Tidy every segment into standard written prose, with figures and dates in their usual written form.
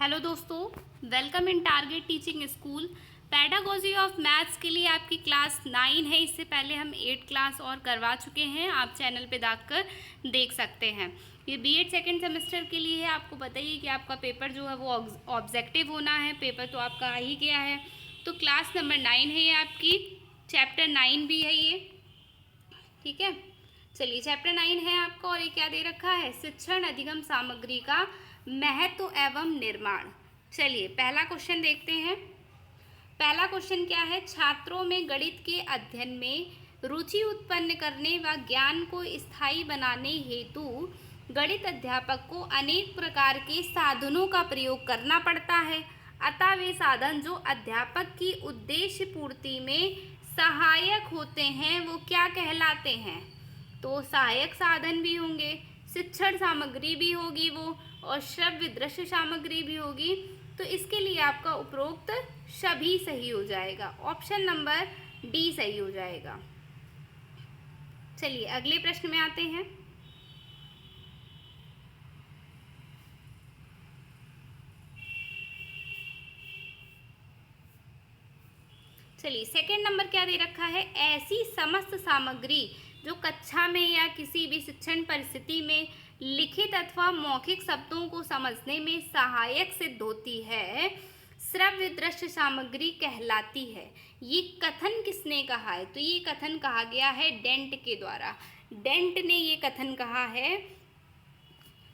Hello दोस्तों, welcome in target teaching school. Pedagogy of maths के लिए आपकी क्लास 9 है। इससे पहले हम 8 क्लास और करवा चुके हैं, आप चैनल पे जाकर देख सकते हैं। ये बीएड सेकेंड सेमेस्टर के लिए है। आपको बताइए कि आपका पेपर जो है वो ऑब्जेक्टिव होना है। पेपर तो आपका आ ही गया है, तो क्लास नंबर 9 है ये आपकी, चैप्टर 9 भी है ये, ठीक है। चलिए, चैप्टर 9 है आपका और ये क्या दे रखा है, शिक्षण अधिगम सामग्री का महत्व एवं निर्माण। चलिए पहला क्वेश्चन देखते हैं। पहला क्वेश्चन क्या है, छात्रों में गणित के अध्ययन में रुचि उत्पन्न करने व ज्ञान को स्थायी बनाने हेतु गणित अध्यापक को अनेक प्रकार के साधनों का प्रयोग करना पड़ता है। अतः वे साधन जो अध्यापक की उद्देश्य पूर्ति में सहायक होते हैं वो क्या कहलाते हैं। तो सहायक साधन भी होंगे, शिक्षण सामग्री भी होगी वो, और श्रव्य दृश्य सामग्री भी होगी। तो इसके लिए आपका उपरोक्त सभी सही हो जाएगा, ऑप्शन नंबर डी सही हो जाएगा। चलिए अगले प्रश्न में आते हैं। चलिए सेकंड नंबर क्या दे रखा है, ऐसी समस्त सामग्री जो कक्षा में या किसी भी शिक्षण परिस्थिति में लिखित अथवा मौखिक शब्दों को समझने में सहायक सिद्ध होती है, श्रव्य दृश्य सामग्री कहलाती है। ये कथन किसने कहा है, तो ये कथन कहा गया है डेंट के द्वारा। डेंट ने ये कथन कहा है,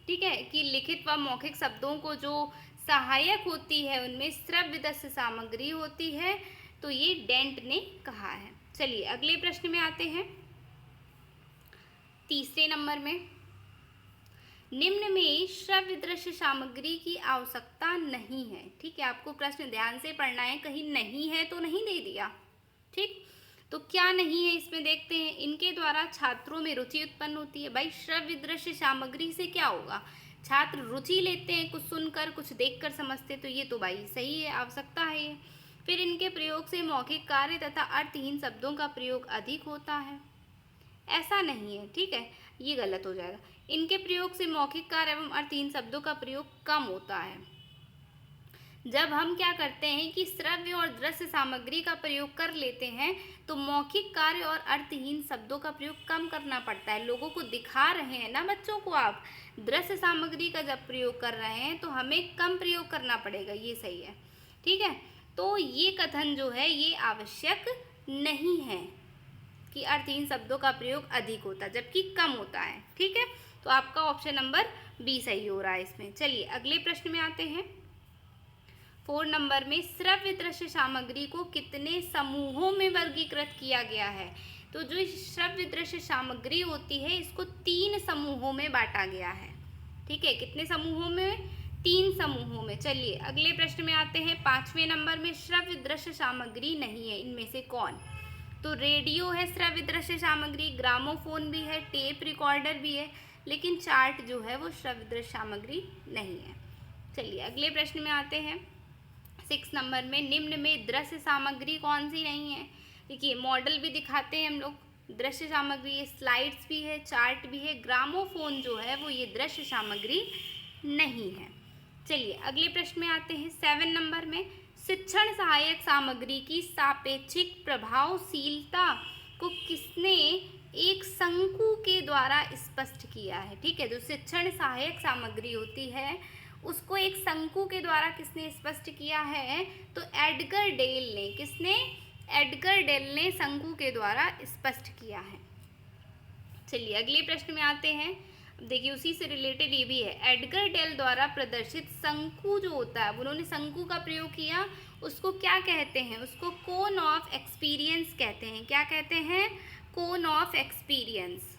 ठीक है, कि लिखित व मौखिक शब्दों को जो सहायक होती है उनमें श्रव्य दृश्य सामग्री होती है। तो ये डेंट ने कहा है। चलिए अगले प्रश्न में आते हैं, तीसरे नंबर में, निम्न में श्रव्य दृश्य सामग्री की आवश्यकता नहीं है। ठीक है, आपको प्रश्न ध्यान से पढ़ना है, कहीं नहीं है तो नहीं दे दिया, ठीक। तो क्या नहीं है इसमें देखते हैं, इनके द्वारा छात्रों में रुचि उत्पन्न होती है। भाई श्रव्य दृश्य सामग्री से क्या होगा, छात्र रुचि लेते हैं, कुछ सुनकर कुछ देखकर समझते, तो ये तो भाई सही है, आवश्यकता है ये। फिर इनके प्रयोग से मौखिक कार्य तथा अर्थहीन शब्दों का प्रयोग अधिक होता है, ऐसा नहीं है, ठीक है, ये गलत हो जाएगा। इनके प्रयोग से मौखिक कार्य एवं अर्थहीन शब्दों का प्रयोग कम होता है। जब हम क्या करते हैं कि श्रव्य और दृश्य सामग्री का प्रयोग कर लेते हैं तो मौखिक कार्य और अर्थहीन शब्दों का प्रयोग कम करना पड़ता है। लोगों को दिखा रहे हैं ना बच्चों को आप, दृश्य सामग्री का जब प्रयोग कर रहे हैं तो हमें कम प्रयोग करना पड़ेगा, ये सही है, ठीक है। तो ये कथन जो है ये आवश्यक नहीं है कि अर्थहीन शब्दों का प्रयोग अधिक होता है जबकि कम होता है, ठीक है। तो आपका ऑप्शन नंबर बी सही हो रहा है इसमें। चलिए अगले प्रश्न में आते हैं, 4 नंबर में, श्रव्य दृश्य सामग्री को कितने समूहों में वर्गीकृत किया गया है। तो जो श्रव्य दृश्य सामग्री होती है इसको 3 समूहों में बांटा गया है, ठीक है। कितने समूहों में, 3 समूहों में। चलिए अगले प्रश्न में आते हैं, 5वें नंबर में, श्रव्य दृश्य सामग्री नहीं है, इनमें से कौन। तो रेडियो है श्रव्य दृश्य सामग्री, ग्रामोफोन भी है, टेप रिकॉर्डर भी है, लेकिन चार्ट जो है वो श्रव्य दृश्य सामग्री नहीं है। चलिए अगले प्रश्न में आते हैं, 6 नंबर में, निम्न में दृश्य सामग्री कौन सी नहीं है। देखिए मॉडल भी दिखाते हैं हम लोग, दृश्य सामग्री, स्लाइड्स भी है, चार्ट भी है, ग्रामोफोन जो है वो ये दृश्य सामग्री नहीं है। चलिए अगले प्रश्न में आते हैं, 7 नंबर में, शिक्षण सहायक सामग्री की सापेक्षिक प्रभावशीलता को किसने एक शंकु के द्वारा स्पष्ट किया है। ठीक है, जो शिक्षण सहायक सामग्री होती है उसको एक शंकु के द्वारा किसने स्पष्ट किया है, तो एडगर डेल ने। किसने, एडगर डेल ने शंकु के द्वारा स्पष्ट किया है। चलिए अगले प्रश्न में आते हैं, देखिए उसी से रिलेटेड ये भी है, एडगर डेल द्वारा प्रदर्शित शंकु जो होता है, उन्होंने शंकु का प्रयोग किया, उसको क्या कहते हैं, उसको कोन ऑफ एक्सपीरियंस कहते हैं। क्या कहते हैं, कोन ऑफ एक्सपीरियंस।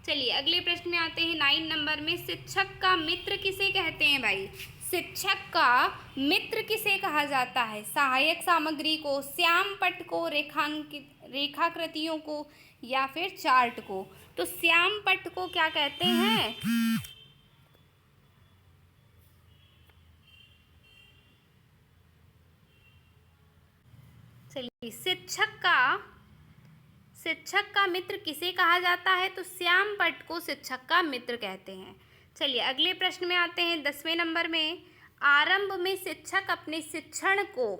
चलिए अगले प्रश्न में आते हैं, 9 नंबर में, शिक्षक का मित्र किसे कहते हैं। भाई शिक्षक का मित्र किसे कहा जाता है, सहायक सामग्री को, श्याम पट्ट को, रेखाकृतियों को, या फिर चार्ट को। तो श्याम पट्ट को क्या कहते हैं, चलिए शिक्षक का मित्र किसे कहा जाता है, तो श्याम पट्ट को शिक्षक का मित्र कहते हैं। चलिए अगले प्रश्न में आते हैं, 10वें नंबर में, आरंभ में शिक्षक अपने शिक्षण को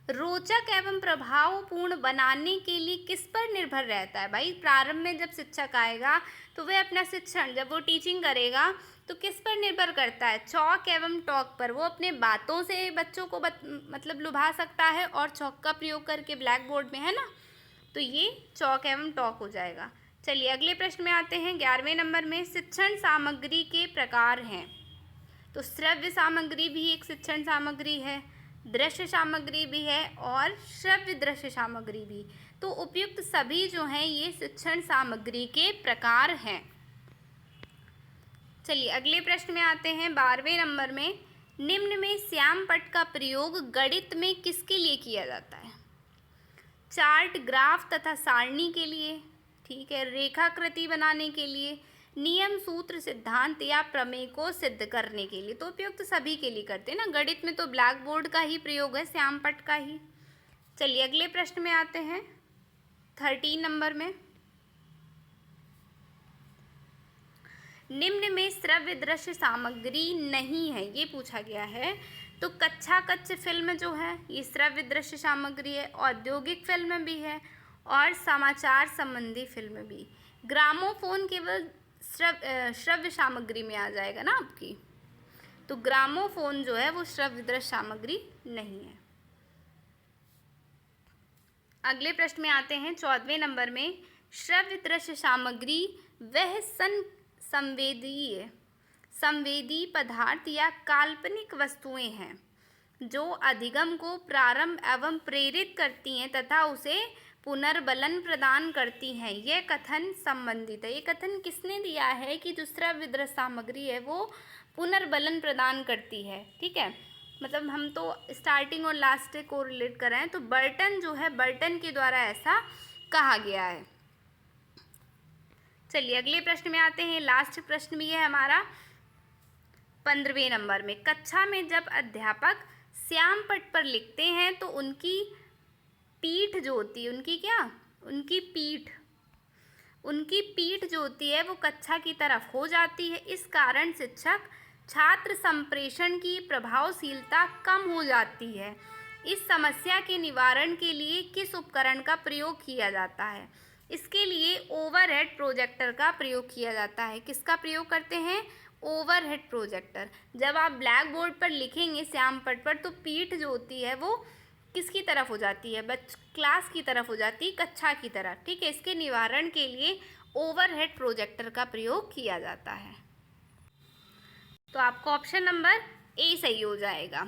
रोचक एवं प्रभावपूर्ण बनाने के लिए किस पर निर्भर रहता है? भाई प्रारंभ में जब शिक्षक आएगा तो वह अपना शिक्षण, जब वो टीचिंग करेगा तो किस पर निर्भर करता है? चौक एवं टॉक पर। वो अपने बातों से बच्चों को मतलब लुभा सकता है और चौक का प्रयोग करके ब्लैक बोर्ड में, है ना, तो ये चौक एवं टॉक हो जाएगा। चलिए अगले प्रश्न में आते हैं। 11वें नंबर में शिक्षण सामग्री के प्रकार हैं। तो श्रव्य सामग्री भी एक शिक्षण सामग्री है, दृश्य सामग्री भी है और श्रव्य दृश्य सामग्री भी। तो उपयुक्त सभी जो हैं ये शिक्षण सामग्री के प्रकार हैं। चलिए अगले प्रश्न में आते हैं। 12वें नंबर में निम्न में श्याम पट्ट का प्रयोग गणित में किसके लिए किया जाता है? चार्ट, ग्राफ तथा सारणी के लिए, ठीक है, रेखाकृति बनाने के लिए, नियम, सूत्र, सिद्धांत या प्रमेय को सिद्ध करने के लिए। तो उपयुक्त सभी के लिए करते हैं ना, गणित में तो ब्लैक बोर्ड का ही प्रयोग है, श्याम पट्ट का ही। चलिए अगले प्रश्न में आते हैं। 13 नंबर में निम्न में श्रव्य दृश्य सामग्री नहीं है, ये पूछा गया है। तो कच्चा कच्च फिल्म जो है ये श्रव्य दृश्य सामग्री है, औद्योगिक फिल्म भी है और समाचार संबंधी फिल्म भी। ग्रामोफोन केवल श्रव्य सामग्री में आ जाएगा ना आपकी, तो ग्रामोफोन जो है वो श्रव्य दृश्य सामग्री नहीं है। अगले प्रश्न में आते हैं। 14वें नंबर में श्रव्य दृश्य सामग्री वह संवेदी पदार्थ या काल्पनिक वस्तुएं हैं जो अधिगम को प्रारंभ एवं प्रेरित करती हैं तथा उसे पुनर्बलन प्रदान करती हैं। यह कथन संबंधित है। ये कथन किसने दिया है कि जो श्रव्य दृश्य सामग्री है वो पुनर्बलन प्रदान करती है, ठीक है। मतलब हम तो स्टार्टिंग और लास्ट को रिलेट कर रहे हैं, तो बर्टन जो है, बर्टन के द्वारा ऐसा कहा गया है। चलिए अगले प्रश्न में आते हैं। लास्ट प्रश्न भी है हमारा 15वें नंबर में। कक्षा में जब अध्यापक श्याम पट्ट पर लिखते हैं तो उनकी पीठ जो होती है, उनकी पीठ जो होती है वो कक्षा की तरफ हो जाती है। इस कारण शिक्षक छात्र संप्रेषण की प्रभावशीलता कम हो जाती है। इस समस्या के निवारण के लिए किस उपकरण का प्रयोग किया जाता है? इसके लिए ओवरहेड प्रोजेक्टर का प्रयोग किया जाता है। किसका प्रयोग करते हैं? Overhead projector. जब आप ब्लैक बोर्ड पर लिखेंगे श्याम पट्ट पर तो पीठ जो होती है वो किसकी तरफ हो जाती है? क्लास की तरफ हो जाती है, कक्षा की तरफ, ठीक है। इसके निवारण के लिए ओवरहेड प्रोजेक्टर का प्रयोग किया जाता है। तो आपको ऑप्शन नंबर ए सही हो जाएगा।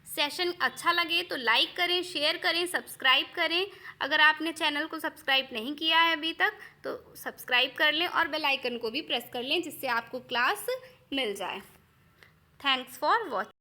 सेशन अच्छा लगे तो लाइक करें, शेयर करें, सब्सक्राइब करें। अगर आपने चैनल को सब्सक्राइब नहीं किया है अभी तक तो सब्सक्राइब कर लें और बेल आइकन को भी प्रेस कर लें जिससे आपको क्लास मिल जाए। Thanks for watching.